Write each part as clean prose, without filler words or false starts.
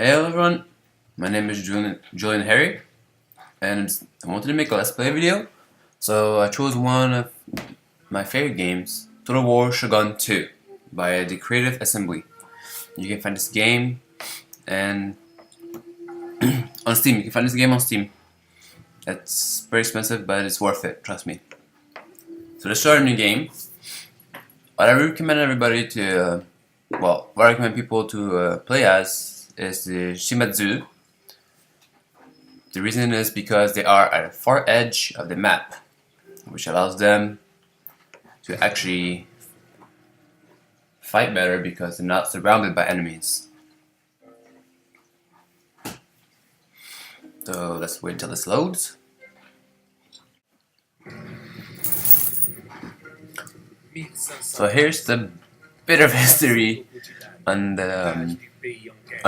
Hello everyone, my name is Julian Harry, and I wanted to make a Let's Play video, so I chose one of my favorite games, Total War Shogun 2, by the Creative Assembly. You can find this game and on Steam. You can find this game on Steam. It's very expensive, but it's worth it, trust me. So to start a new game, what I recommend everybody to, what I recommend people to play as is the Shimazu. The reason is because they are at the far edge of the map, which allows them to actually fight better because they're not surrounded by enemies. So let's wait until this loads. So here's the bit of history on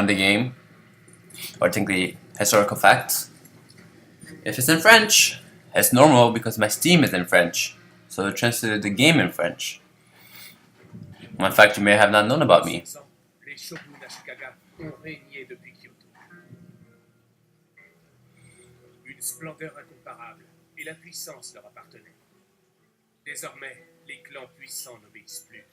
the game, or technically historical facts. If it's in French, it's normal because my Steam is in French, so it translated the game in French. One fact you may have not known about me. Les Shogun à Chicago ont régné depuis Kyoto. Une splendeur incomparable et la puissance leur appartenait. Désormais, les clans puissants n'obéissent plus.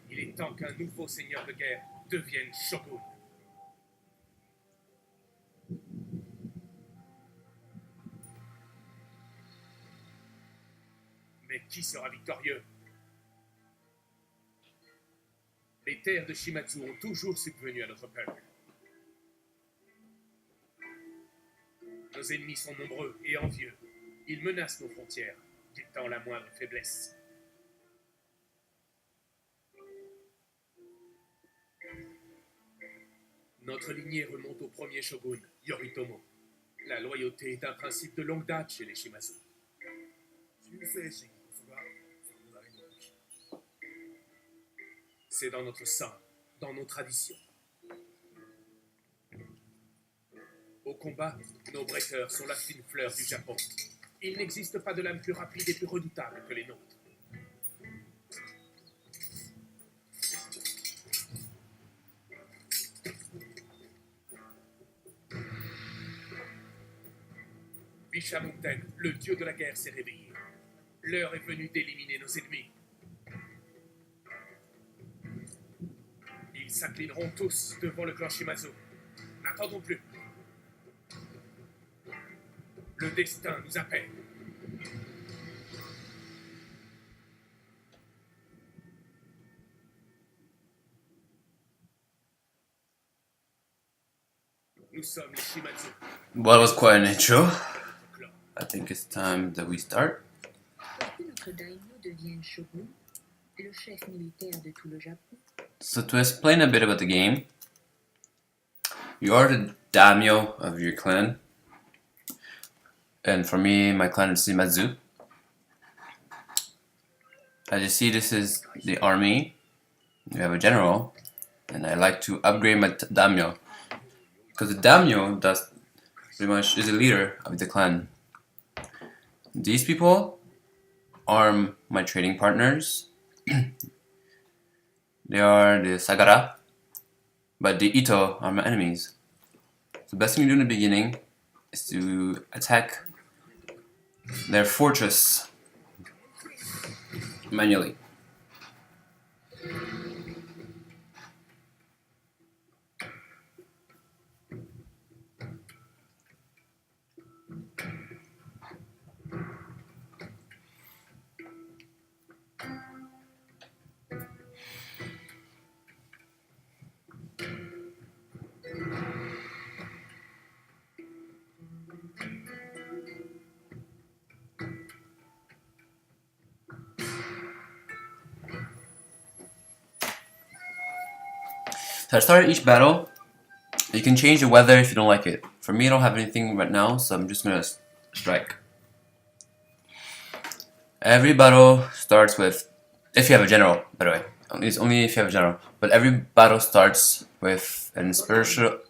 Il est temps qu'un nouveau seigneur de guerre devienne Shogun. Mais qui sera victorieux? Les terres de Shimazu ont toujours subvenu à notre peuple. Nos ennemis sont nombreux et envieux. Ils menacent nos frontières, guettant la moindre faiblesse. Notre lignée remonte au premier shogun, Yoritomo. La loyauté est un principe de longue date chez les Shimazu. C'est dans notre sang, dans nos traditions. Au combat, nos breakers sont la fine fleur du Japon. Il n'existe pas de lame plus rapide et plus redoutable que les nôtres. Vishamukten, le dieu de la guerre, s'est réveillé. L'heure est venue d'éliminer nos ennemis. Ils s'inclineront tous devant le clan Shimazu. N'attendons plus. Le destin nous appelle. Nous sommes les Shimazu. Well, that was quite an intro. I think it's time that we start. So to explain a bit about the game, you are the daimyo of your clan, and for me, my clan is Shimazu. As you see, this is the army. You have a general, and I like to upgrade my daimyo because the daimyo does pretty much is the leader of the clan. These people are my trading partners. They are the Sagara, but the Ito are my enemies. So the best thing to do in the beginning is to attack their fortress manually. So I started each battle. You can change the weather if you don't like it. For me, I don't have anything right now, so I'm just gonna strike. Every battle starts with, if you have a general, by the way. It's only if you have a general. But every battle starts with an inspirational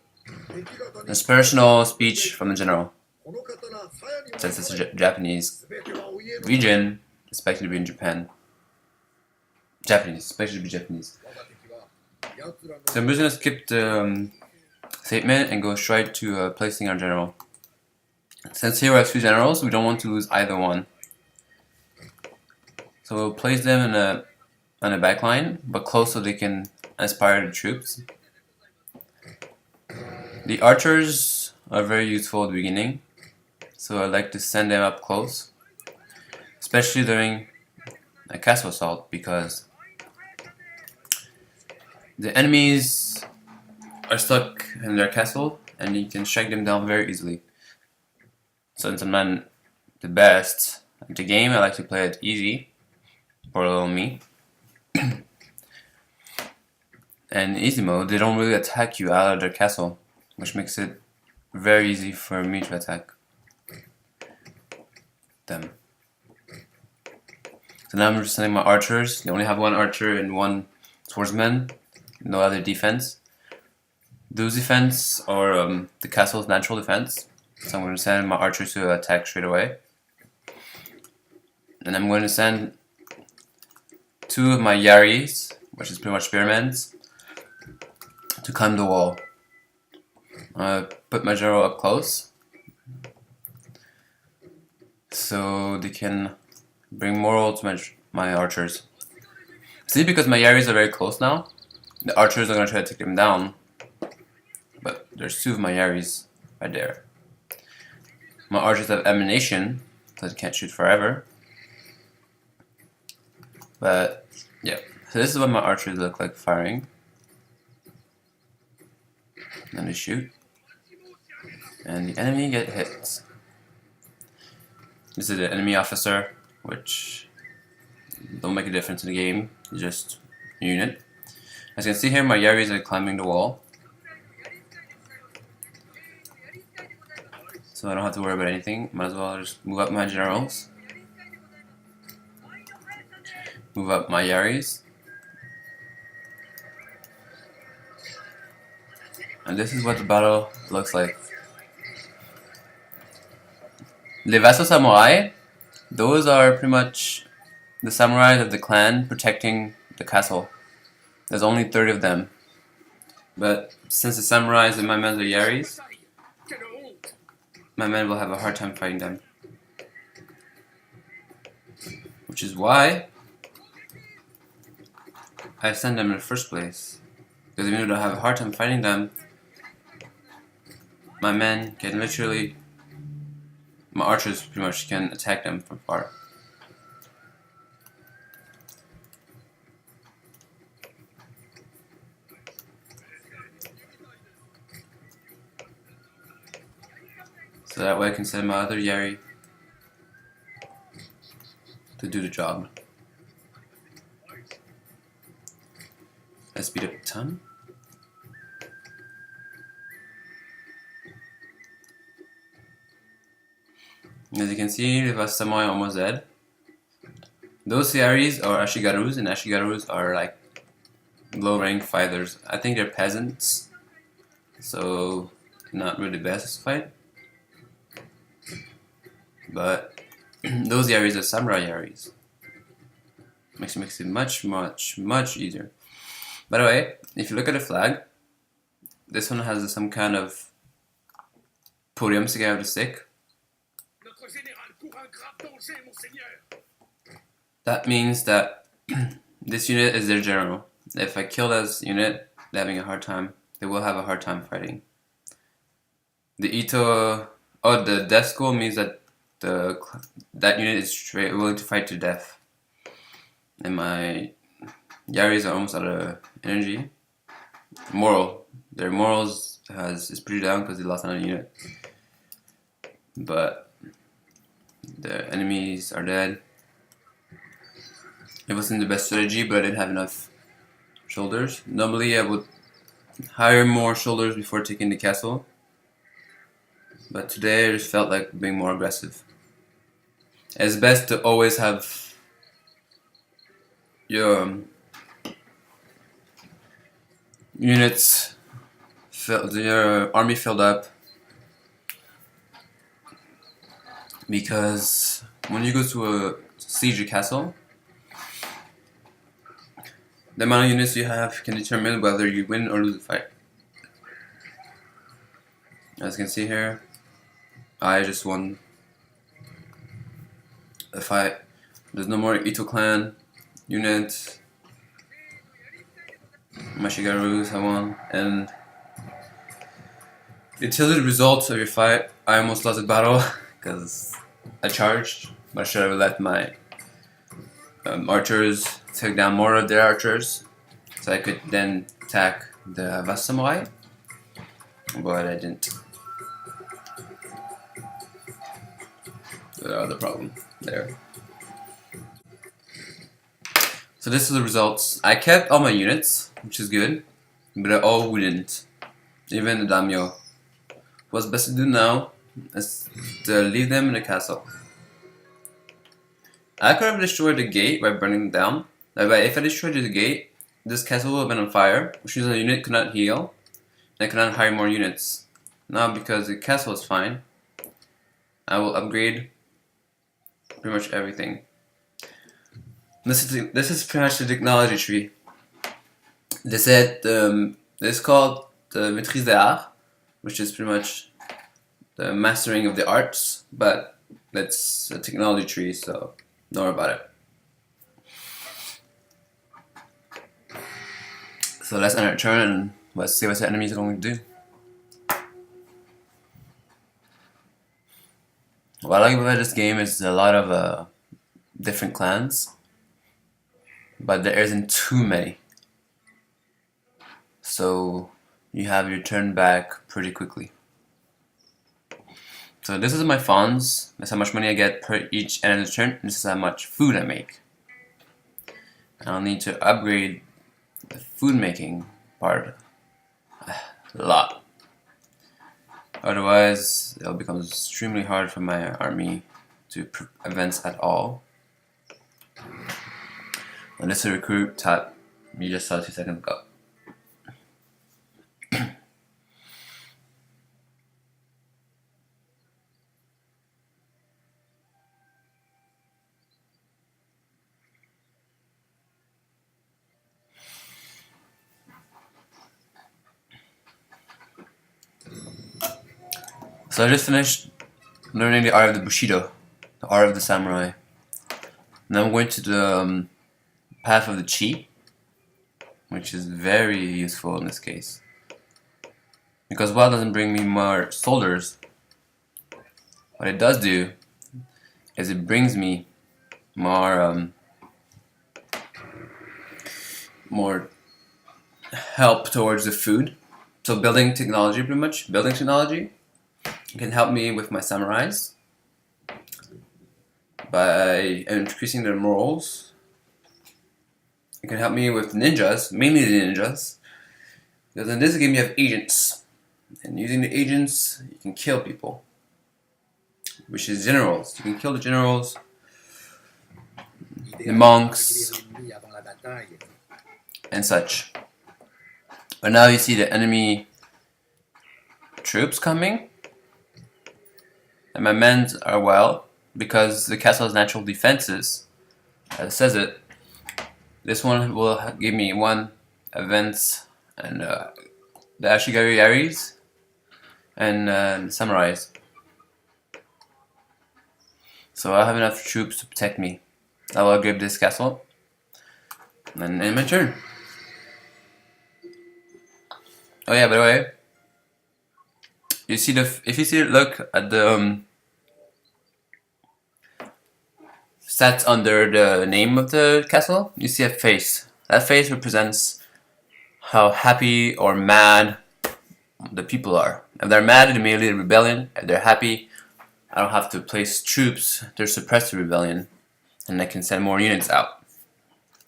speech from the general. Since it's a Japanese region, expected to be in Japan. Japanese, especially be Japanese. So I'm just gonna skip the statement and go straight to placing our general. Since here we have two generals, we don't want to lose either one. So we'll place them on a back line, but close so they can inspire the troops. The archers are very useful at the beginning, so I like to send them up close, especially during a castle assault, because the enemies are stuck in their castle and you can strike them down very easily. Since I'm not the best at the game, I like to play it easy for little me. And in easy mode, they don't really attack you out of their castle, which makes it very easy for me to attack them. So now I'm just sending my archers. They only have one archer and one swordsman, no other defense. Those defense are the castle's natural defense. So I'm going to send my archers to attack straight away. And I'm going to send two of my Yaris, which is pretty much spearmen, to climb the wall. Put my general up close so they can bring moral to my archers. See, because my Yaris are very close now, the archers are going to try to take them down, but there's two of my Yaris right there. My archers have ammunition, so they can't shoot forever. But yeah, so this is what my archers look like firing. Then they shoot, and the enemy get hit. This is the enemy officer, which don't make a difference in the game, it's just a unit. As you can see here, my Yaris are climbing the wall, so I don't have to worry about anything. Might as well just move up my generals, move up my Yaris, and this is what the battle looks like. Les vassaux samurai, those are pretty much the samurais of the clan protecting the castle. There's only 30 of them. But since the samurais and my men are Yaris, my men will have a hard time fighting them. Which is why I send them in the first place. Because even though I have a hard time fighting them, my men can literally, my archers pretty much can attack them from far. So that way I can send my other Yari to do the job. Let's speed up a ton. As you can see, the Vassaux samurai are almost dead. Those Yaris are Ashigarus, and Ashigarus are like low rank fighters. I think they're peasants, so not really the best to fight. But those Yaris are samurai Yaris. Makes it much easier. By the way, if you look at the flag, this one has some kind of podium sticking out of the stick. That means that this unit is their general. If I kill this unit, they're having a hard time. They will have a hard time fighting. The Ito, the death school means that that unit is willing to fight to death. And my Yaris are almost out of energy. Their morals is pretty down because they lost another unit. But the enemies are dead. It wasn't the best strategy, but I didn't have enough shoulders. Normally I would hire more shoulders before taking the castle, but today I just felt like being more aggressive. It's best to always have your units your army filled up, because when you go to a siege castle, The amount of units you have can determine whether you win or lose the fight. As you can see here, I just won the fight. There's no more Ito clan units. Mashigarus I won, and until the results of your fight, I almost lost the battle because I charged, but I should have let my archers take down more of their archers, so I could then attack the Vast Samurai, but I didn't. The other problem there. So this is the results. I kept all my units, which is good, but I all wouldn't. Even the daimyo. What's best to do now is to leave them in the castle. I could have destroyed the gate by burning them down. But if I destroyed the gate, this castle would have been on fire, which means the unit could not heal, and I could not hire more units. Now, because the castle is fine, I will upgrade pretty much everything. This is pretty much the technology tree. They said it's called the maîtrise des arts, which is pretty much the mastering of the arts, but it's a technology tree, so don't worry about it. So let's end our turn and let's see what the enemies are going to do. What I like about this game is a lot of different clans, but there isn't too many. So you have your turn back pretty quickly. So this is my funds. That's how much money I get per each end of the turn. This is how much food I make. I'll need to upgrade the food making part a lot. Otherwise, it'll become extremely hard for my army to advance at all. And this is a recruit type you just saw 2 seconds ago. So I just finished learning the art of the Bushido, the art of the samurai. Now I'm going to the path of the chi, which is very useful in this case. Because while it doesn't bring me more soldiers, what it does do is it brings me more help towards the food. So building technology, pretty much building technology. It can help me with my samurais by increasing their morals. It can help me with ninjas, mainly the ninjas, because in this game you have agents, and using the agents you can kill people, which is generals. You can kill the generals, the monks, and such. But now you see the enemy troops coming. And my men are well, because the castle has natural defenses, as it says it. This one will give me 1 events and the Ashigari Aries and samurais. So I have enough troops to protect me. I will upgrade this castle and end my turn. Oh yeah, by the way, you see if you see look at the stats under the name of the castle, you see a face. That face represents how happy or mad the people are. If they're mad, they may lead a rebellion. If they're happy, I don't have to place troops to suppress the rebellion, and I can send more units out.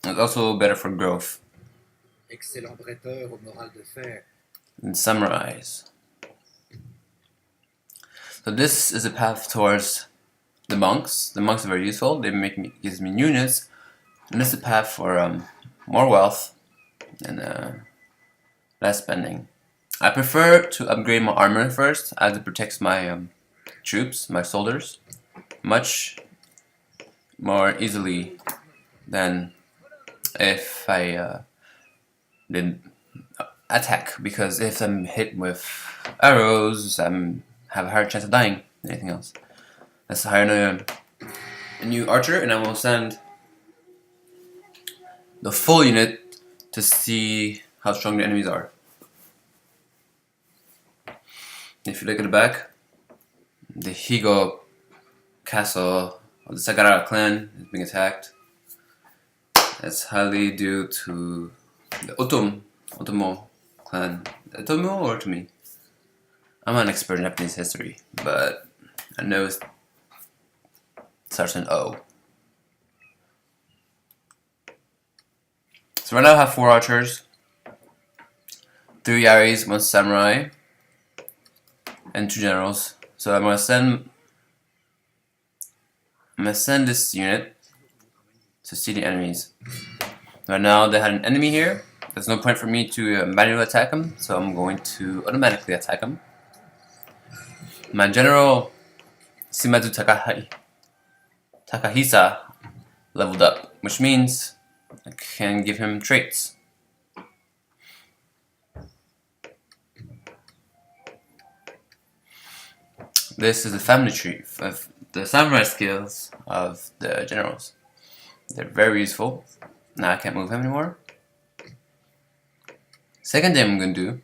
It's also better for growth. Excellent bretteur au moral de fer. And samurais. So this is a path towards the monks. The monks are very useful. They gives me units, and this is a path for more wealth and less spending. I prefer to upgrade my armor first, as it protects my troops, my soldiers, much more easily than if I they attack, because if I'm hit with arrows, I have a higher chance of dying than anything else. Let's hire a new archer, and I will send the full unit to see how strong the enemies are. If you look at the back, the Higo castle of the Sagara clan is being attacked. That's highly due to the Otomo clan. Otomo or Otomi? I'm not an expert in Japanese history, but I know it starts with an O. So right now I have 4 archers, 3 Yaris, 1 samurai, and 2 generals. So I'm gonna send this unit to see the enemies. Right now they had an enemy here. There's no point for me to manually attack them, so I'm going to automatically attack them. My general Shimazu Takahisa leveled up, which means I can give him traits. This is the family tree of the samurai skills of the generals. They're very useful. Now I can't move him anymore. Second thing I'm going to do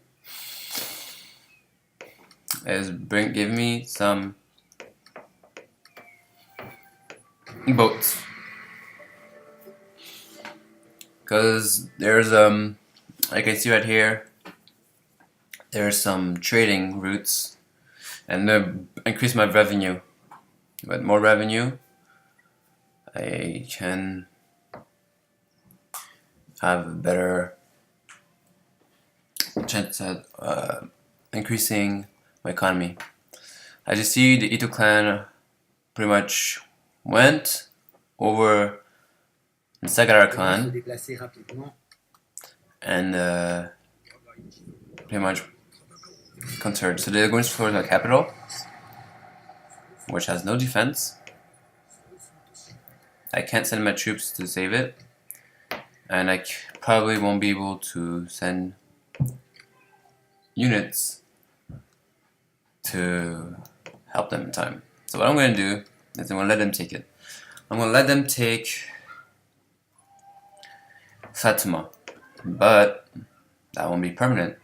is give me some boats. Because there's like I see right here, there's some trading routes, and they increase my revenue. With more revenue, I can have a better chance at increasing my economy. As you see, the Ito clan pretty much went over the Sagara clan and pretty much conquered. So they're going for the capital, which has no defense. I can't send my troops to save it, and I probably won't be able to send units to help them in time. So what I'm going to do is I'm going to let them take it. I'm going to let them take Satsuma, but that won't be permanent,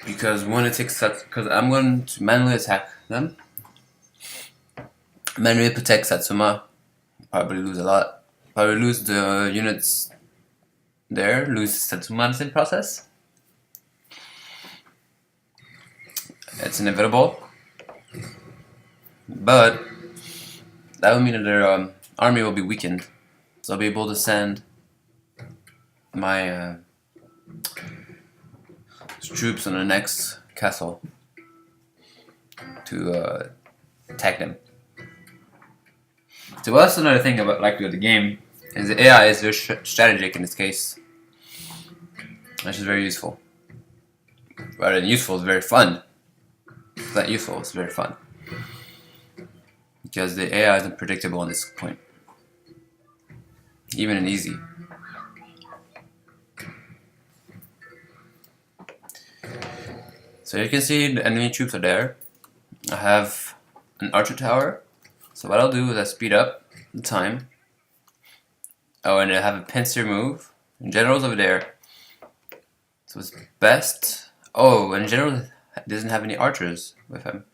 because when it takes because I'm going to manually attack them, manually protect Satsuma, probably lose a lot, probably lose the units there, lose Satsuma in the same process. It's inevitable, but that would mean that their army will be weakened, so I'll be able to send my troops on the next castle to attack them. So that's another thing about with the game, is the AI is very strategic in this case, which is very useful. Rather than useful, it's very fun. It's not useful, it's very fun, because the AI is unpredictable at this point, even in easy. So you can see the enemy troops are there. I have an archer tower, so what I'll do is I speed up the time. Oh, and I have a pincer move. And general's over there, so it's best. Oh, and general doesn't have any archers with him,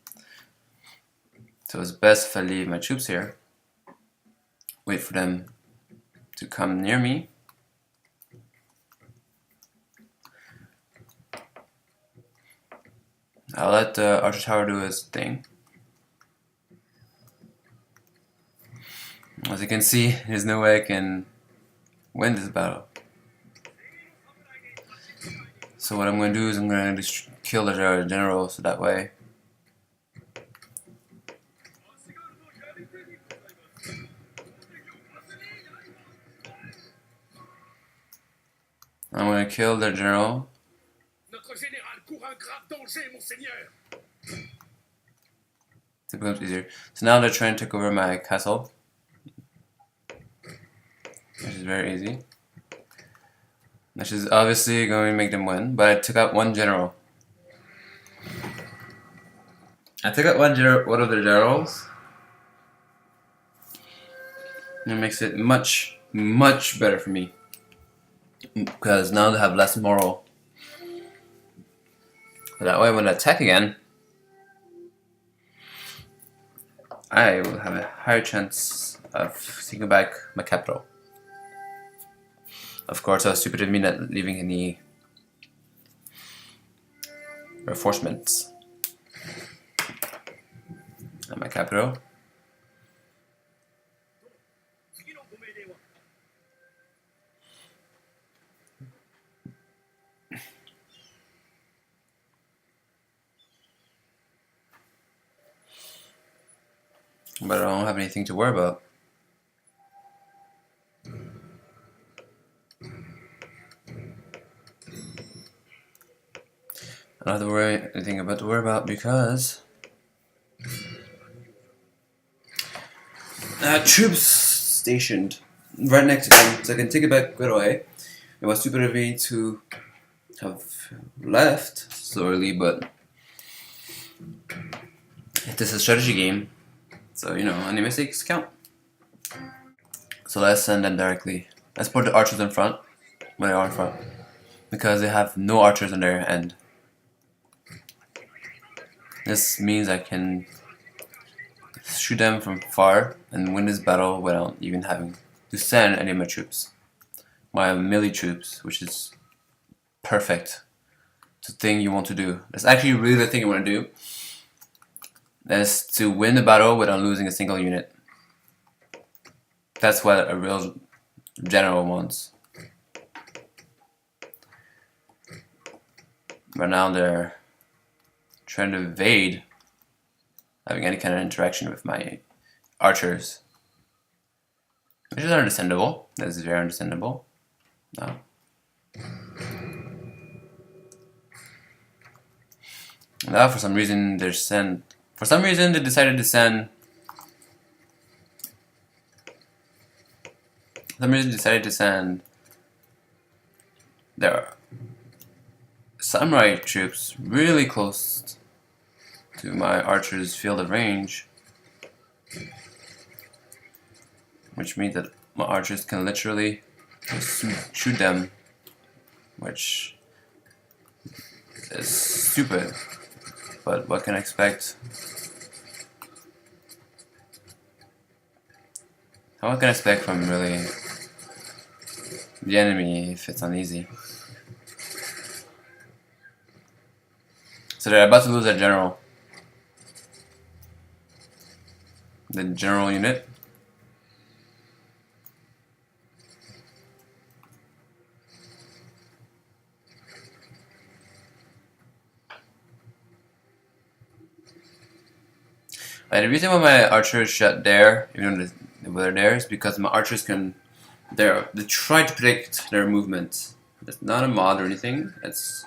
so it's best if I leave my troops here, wait for them to come near me. I'll let the archer tower do his thing. As you can see, there's no way I can win this battle. So what I'm going to do is I'm going to kill the general, so that way I'm going to kill the general. It becomes easier. So now they're trying to take over my castle, which is very easy. which is obviously going to make them win, but I took out one general. I took out one of the generals. It makes it much, much better for me. Because now they have less moral. That way when I attack again, I will have a higher chance of taking back my capital. Of course, I was stupid of me not leaving any reinforcements at my capital. But I don't have anything to worry about. I don't have to worry anything about to worry about because I have troops stationed right next to them, so I can take it back right away. It was stupid of me to have left so early, but it is a strategy game, so you know, any mistakes count. So let's send them directly. Let's put the archers in front when they are in front, because they have no archers on their end. This means I can shoot them from far and win this battle without even having to send any of my troops. My melee troops, which is perfect. It's the thing you want to do. That's actually really the thing you want to do. That is to win the battle without losing a single unit. That's what a real general wants. But now they're trying to evade having any kind of interaction with my archers, which is understandable. That is very understandable. No. Now, for some reason, they decided to send. Their samurai troops really close to my archer's field of range, which means that my archers can literally just shoot them, which is stupid, but what can I expect? What can I expect from really the enemy if it's uneasy? So they're about to lose their general. The general unit. The reason why my archers shut there, even though they're there, is because my archers can. They try to predict their movement. It's not a mod or anything. It's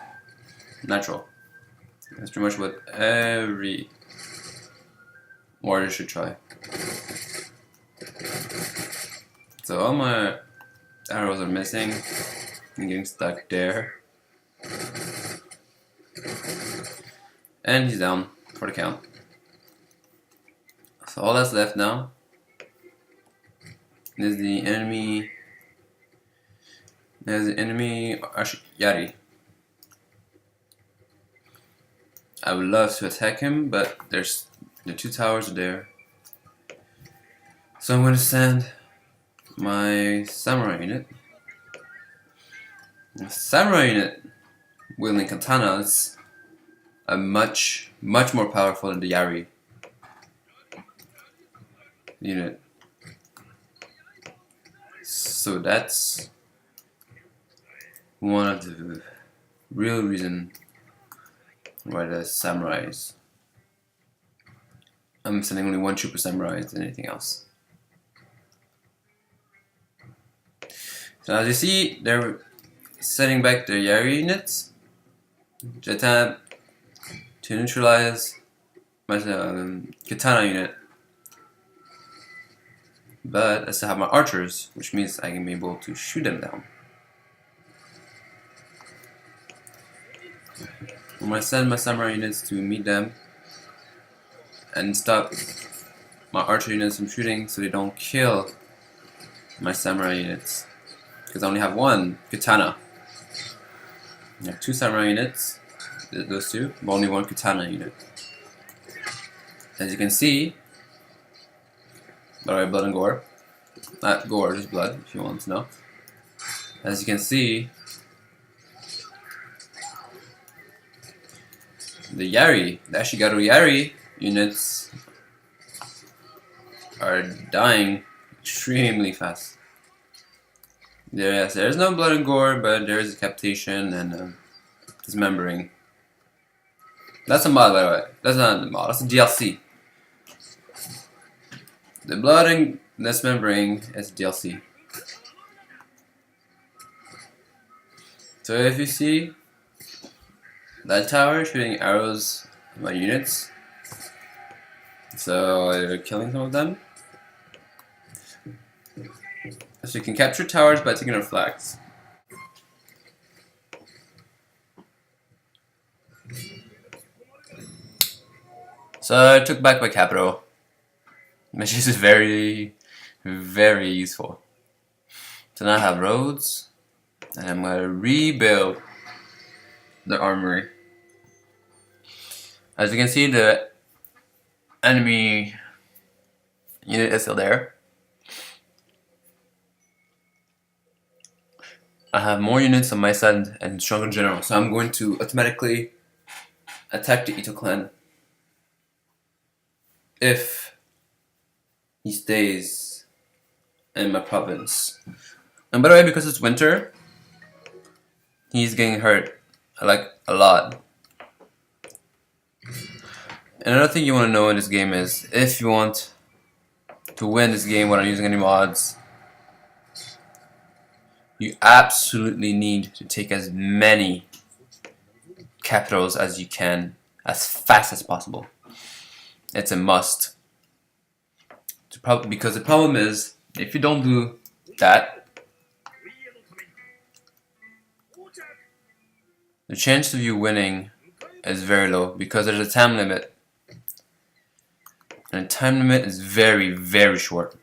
natural. That's pretty much what every warrior should try. So all my arrows are missing. I'm getting stuck there. And he's down for the count. So all that's left now is the enemy. There's the enemy Yari. I would love to attack him, but the two towers are there. So I'm going to send my samurai unit. The samurai unit wielding katanas are much more powerful than the Yari unit. So that's one of the real reason why the samurais. I'm sending only one troop of samurais than anything else. So as you see, they're setting back their Yari units. Japan to neutralize my katana unit. But I still have my archers, which means I can be able to shoot them down. I'm gonna send my samurai units to meet them and stop my archer units from shooting so they don't kill my samurai units. Because I only have one katana. I have two samurai units, those two, but only one katana unit. As you can see, by the way, blood and gore. Not gore, just blood, if you want to know. As you can see, the Ashigaru Yari units are dying extremely fast. There's no blood and gore, but there is decapitation and dismembering. That's a mod, by the way. That's not a mod, that's a DLC. The blood and dismembering is DLC. So if you see that tower shooting arrows at my units, so they're killing some of them. So you can capture towers by taking their flags. So I took back my capital, which is very, very useful. So now I have roads, and I'm going to rebuild the armory. As you can see, the enemy unit is still there. I have more units on my side and stronger general, so I'm going to automatically attack the Ito clan if he stays in my province. And by the way, because it's winter, he's getting hurt, like, a lot. Another thing you want to know in this game is, if you want to win this game without using any mods, you absolutely need to take as many capitals as you can, as fast as possible. It's a must. Because the problem is, if you don't do that, the chance of you winning is very low, because there's a time limit. And the time limit is very, very short.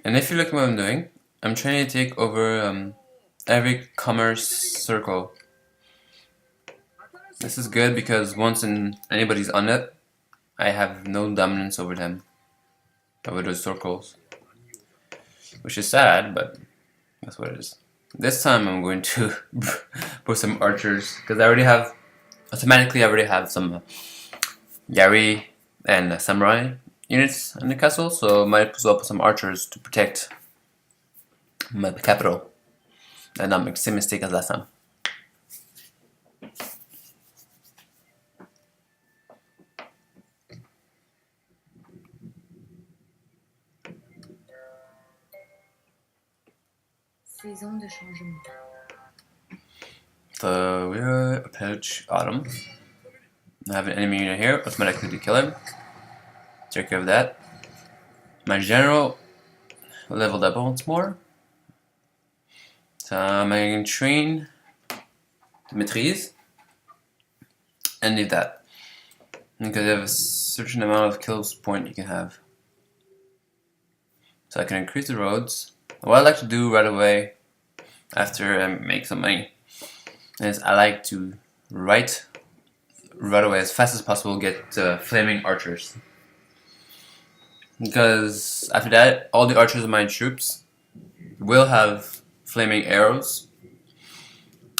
And if you look at what I'm doing, I'm trying to take over every commerce circle. This is good because once anybody's on it, I have no dominance over them, over those circles. Which is sad, but that's what it is. This time I'm going to put some archers, because I already have some Yari and samurai units in the castle, so I might as well put some archers to protect my capital and not make the same mistake as last time. Saison de changement. So we approach autumn. I have an enemy unit here, automatically to kill him. Take care of that. My general leveled up once more. So I'm going to train the maîtrise and leave that. Because you have a certain amount of kills point you can have. So I can increase the roads. What I like to do right away after I make some money is I like to right away as fast as possible get flaming archers. Because after that, all the archers of my troops will have flaming arrows.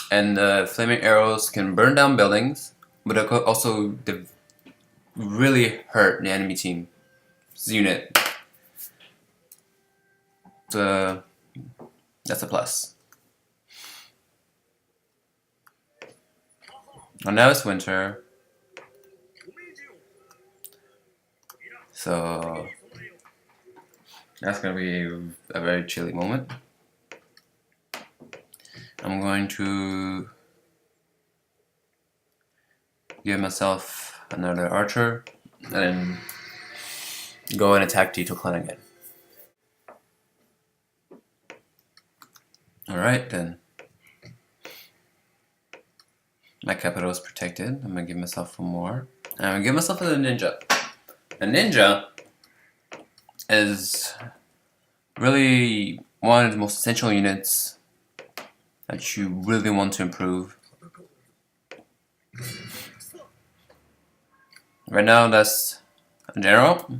And the flaming arrows can burn down buildings, but it could also really hurt the enemy team's unit. So that's a plus. And now it's winter, so that's gonna be a very chilly moment. I'm going to give myself another archer and then go and attack Tito Clan again. Alright then. My capital is protected. I'm gonna give myself 1 more. I'm gonna give myself a ninja. A ninja is really one of the most essential units that you really want to improve. Right now, that's a general,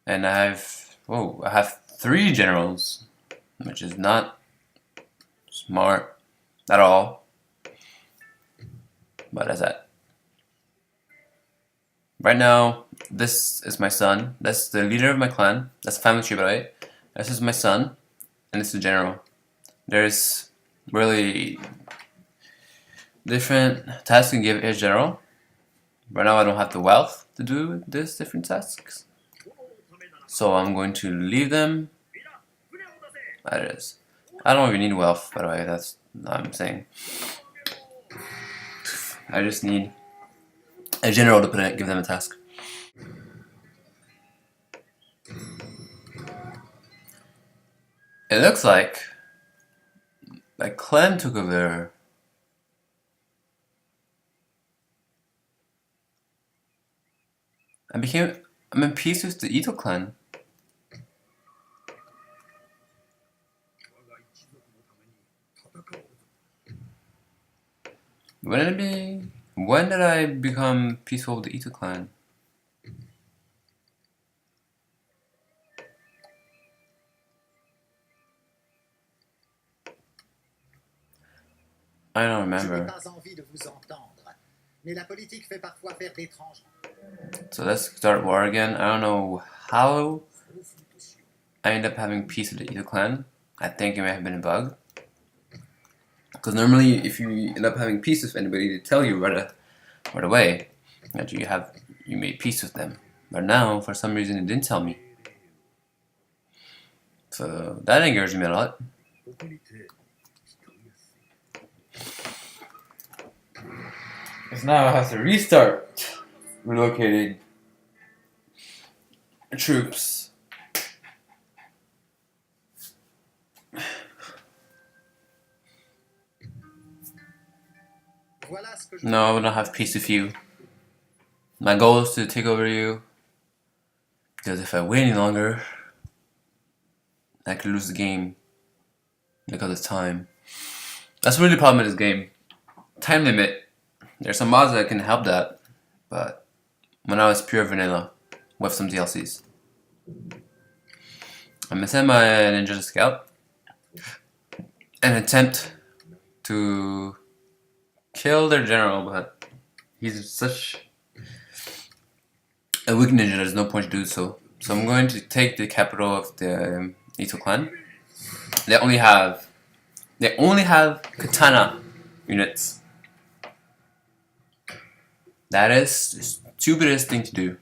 and I have 3 generals, which is not smart at all. But that's that. Right now, this is my son. That's the leader of my clan. That's a family tree, by the way. This is my son, and this is the general. There's really different tasks you can give each general. Right now I don't have the wealth to do these different tasks, so I'm going to leave them. That is. I don't even need wealth, by the way, that's what I'm saying. I just need a general to give them a task. It looks like Clem took over. I'm in peace with the Ito clan. When did I become peaceful with the Ito clan? I don't remember. So let's start war again. I don't know how I ended up having peace with the Ito clan. I think it may have been a bug. Because normally, if you end up having peace with anybody, they tell you right away that you made peace with them. But now, for some reason, it didn't tell me. So that angers me a lot. Because now I have to restart relocating troops. No, I will not have peace with you. My goal is to take over you, because if I wait any longer, I could lose the game because of time. That's really the problem with this game. Time limit. There's some mods that can help that, but when I was pure vanilla with some DLCs. I'm gonna send my ninja to scout and attempt to kill their general, but he's such a weak ninja, there's no point to do so. So I'm going to take the capital of the Ito clan. They only have katana units. That is the stupidest thing to do.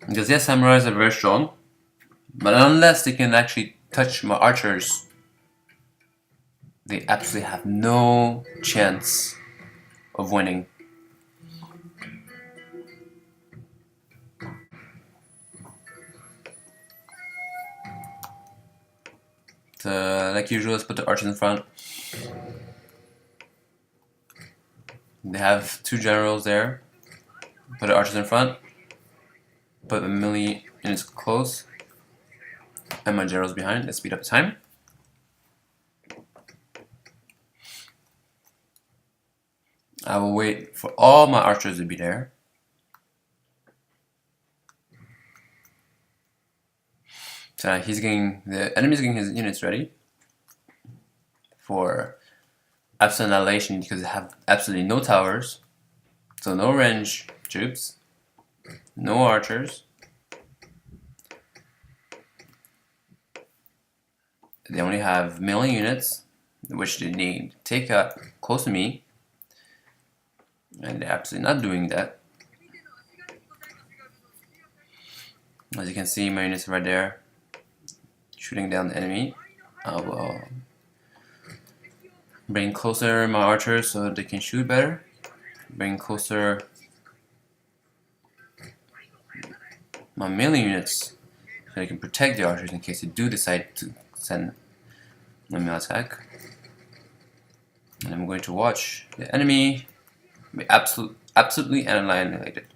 Because yes, samurais are very strong, but unless they can actually touch my archers, they absolutely have no chance of winning. So, like usual, let's put the archers in front. They have 2 generals there. Put the archers in front. Put the melee units close. And my generals behind. Let's speed up the time. I will wait for all my archers to be there. So now the enemy's getting his units ready for absolute annihilation because they have absolutely no towers. So no range troops, no archers. They only have melee units, which they need to take up close to me. And they're absolutely not doing that. As you can see, my units are right there, shooting down the enemy. I will bring closer my archers so they can shoot better. Bring closer my melee units so they can protect the archers in case they do decide to send a melee attack. And I'm going to watch the enemy be absolutely annihilated.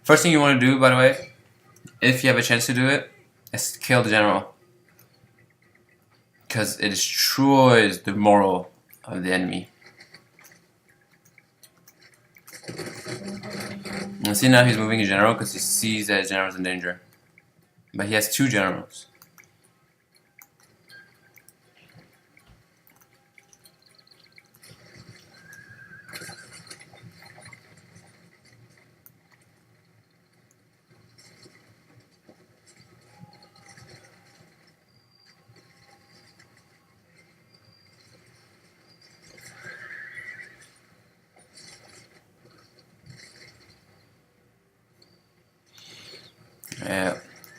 First thing you want to do, by the way, if you have a chance to do it, is kill the general. Because it destroys the morale of the enemy. And see, now he's moving his general because he sees that his general is in danger. But he has 2 generals.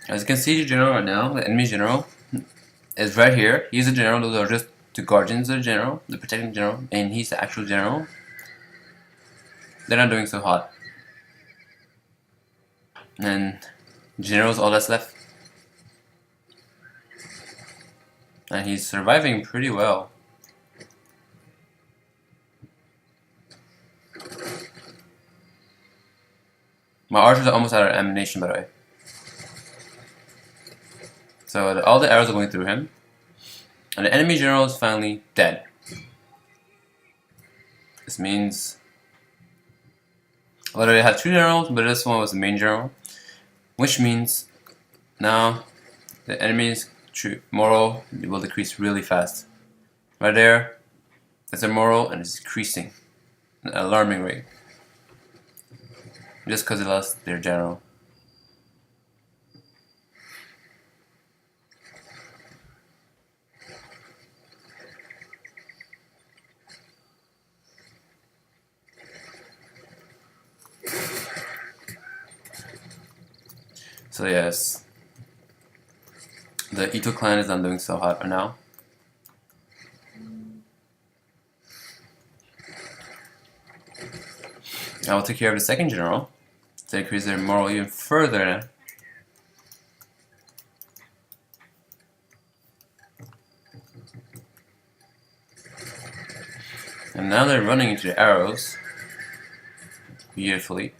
As you can see, the general right now, the enemy general, is right here. He's a general. Those are just the guardians of the general, the protecting general, and he's the actual general. They're not doing so hot. And general's all that's left. And he's surviving pretty well. My archers are almost out of ammunition, by the way. So all the arrows are going through him. And the enemy general is finally dead. This means... well, they have 2 generals, but this one was the main general. Which means now the enemy's morale will decrease really fast. Right there, that's their morale, and it's decreasing at an alarming rate. Just because they lost their general. So yes, the Ito clan is not doing so hot right now. I will take care of the second general to increase their morale even further. And now they're running into the arrows beautifully.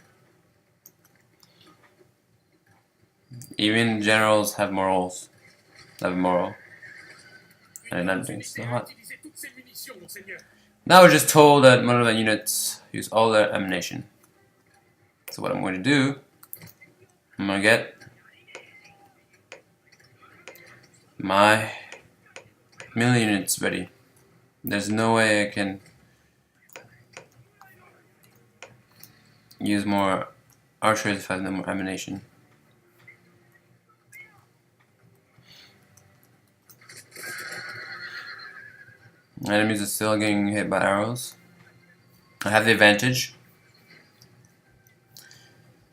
Even generals have morals. Have moral. And they're not doing so hot. Now we're just told that one of the units use all their ammunition. So what I'm going to do, I'm going to get my melee units ready. There's no way I can use more archers if I have no more ammunition. Enemies are still getting hit by arrows. I have the advantage,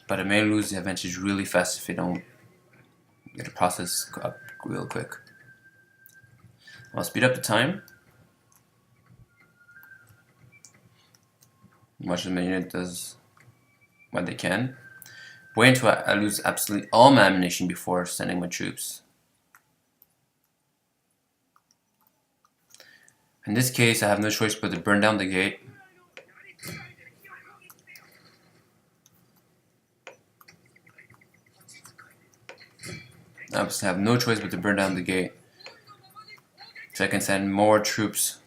but I may lose the advantage really fast if I don't get the process up real quick. I'll speed up the time. Watch the unit does what they can. Wait until I lose absolutely all my ammunition before sending my troops. In this case, I have no choice but to burn down the gate. I have no choice but to burn down the gate so I can send more troops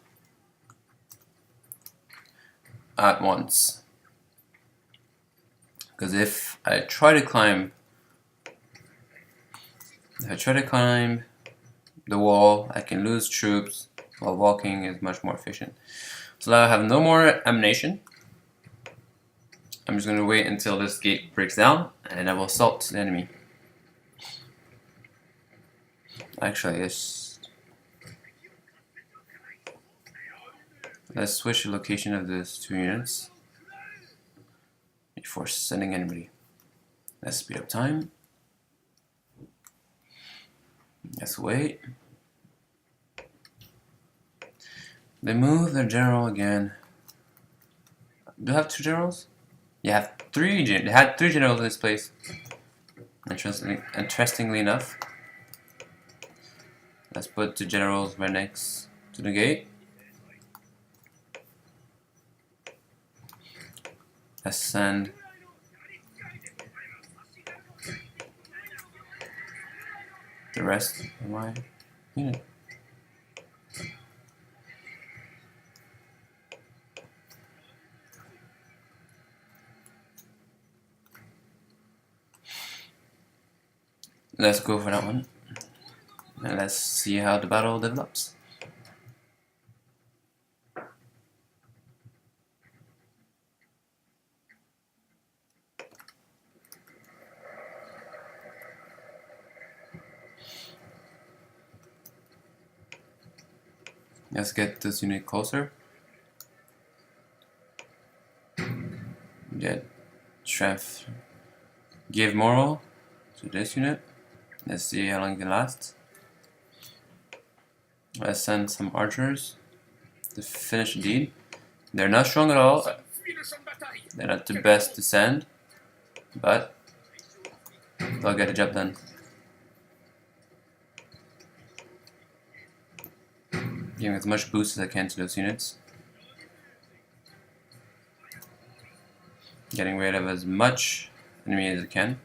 at once. Because if I try to climb the wall, I can lose troops, while walking is much more efficient. So now I have no more ammunition. I'm just going to wait until this gate breaks down, and I will assault the enemy. Actually, let's switch the location of these 2 units before sending anybody. Let's speed up time. Let's wait. They move their general again. Do I have 2 generals? Yeah, I have 3 they had 3 generals in this place. Interestingly enough, let's put the generals right next to the gate. Let's send the rest of my unit. Let's go for that one. And let's see how the battle develops. Let's get this unit closer. Get strength. Give moral to this unit. Let's see how long it can last. Let's send some archers to finish the deed. They're not strong at all. They're not the best to send, but they'll get the job done. Giving as much boost as I can to those units. Getting rid of as much enemy as I can.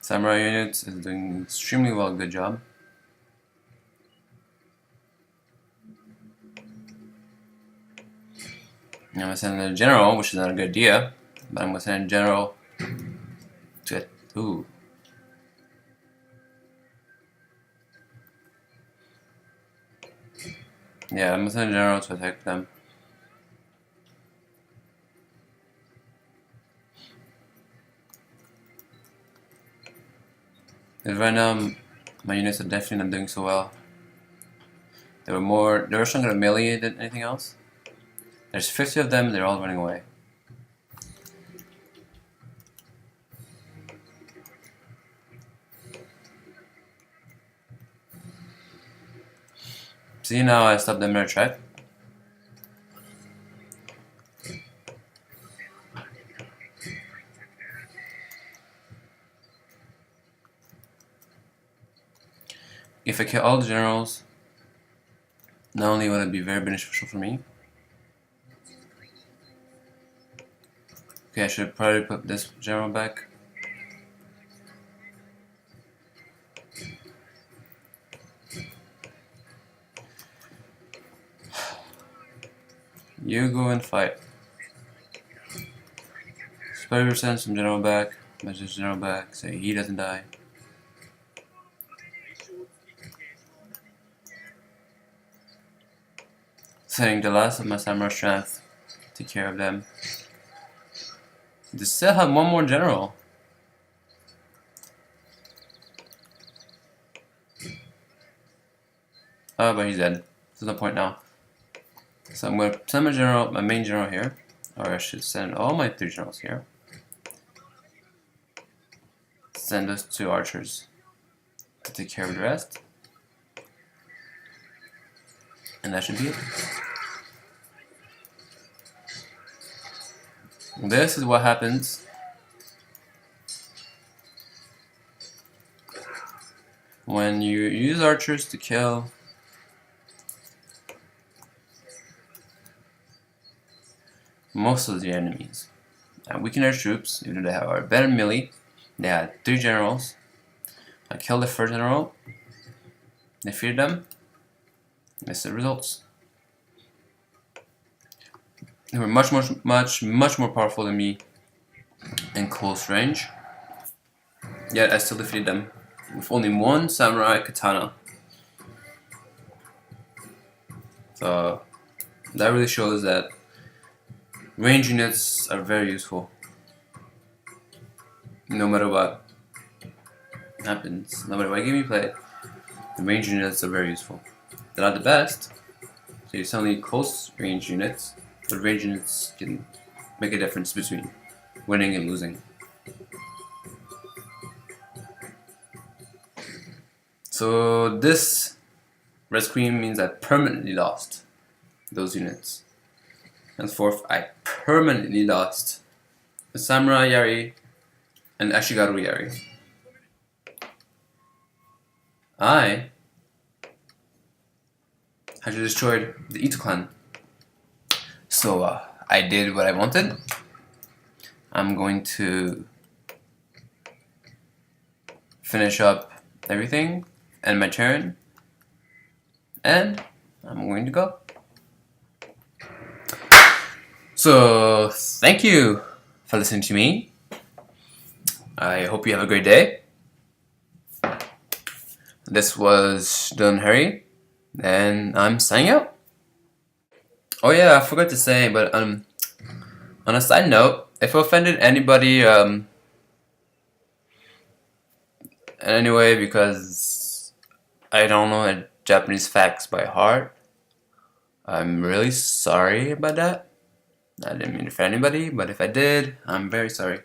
Samurai units is doing extremely well, good job. I'm gonna send a general, which is not a good idea, but I'm gonna send a general to it. Ooh. Yeah, I'm gonna send a general to attack them. Because right now, my units are definitely not doing so well. They were stronger at melee than anything else. There's 50 of them, they're all running away. See, now I stopped them in their track. If I kill all the generals, not only will it be very beneficial for me. Okay, I should probably put this general back. You go and fight. Probably send some general back. Message general back. Say he doesn't die. Sending the last of my samurai strength to take care of them. They still have one more general. Oh, but he's dead. There's no point now. So I'm going to send my general, my main general here. Or I should send all my 3 generals here. Send those 2 archers to take care of the rest. And that should be it. This is what happens when you use archers to kill most of the enemies. Weaken their troops, even though they have better melee. They had 3 generals. I killed the first general, defeated them. That's the results. They were much more powerful than me in close range. Yet I still defeated them with only 1 samurai katana. So that really shows that range units are very useful. No matter what happens, no matter what game you play, the range units are very useful. They're not the best, so you suddenly close range units, but range units can make a difference between winning and losing. So this red screen means I permanently lost. those units. Henceforth, I permanently lost the Samurai Yari and Ashigaru Yari. I had destroyed the Ito clan. So I did what I wanted. I'm going to finish up everything, end my turn, and I'm going to go. So thank you for listening to me. I hope you have a great day. This was Dylan Harry, and I'm signing out. Oh yeah, I forgot to say, but on a side note, if I offended anybody anyway, because I don't know Japanese facts by heart, I'm really sorry about that. I didn't mean to offend anybody, but if I did, I'm very sorry.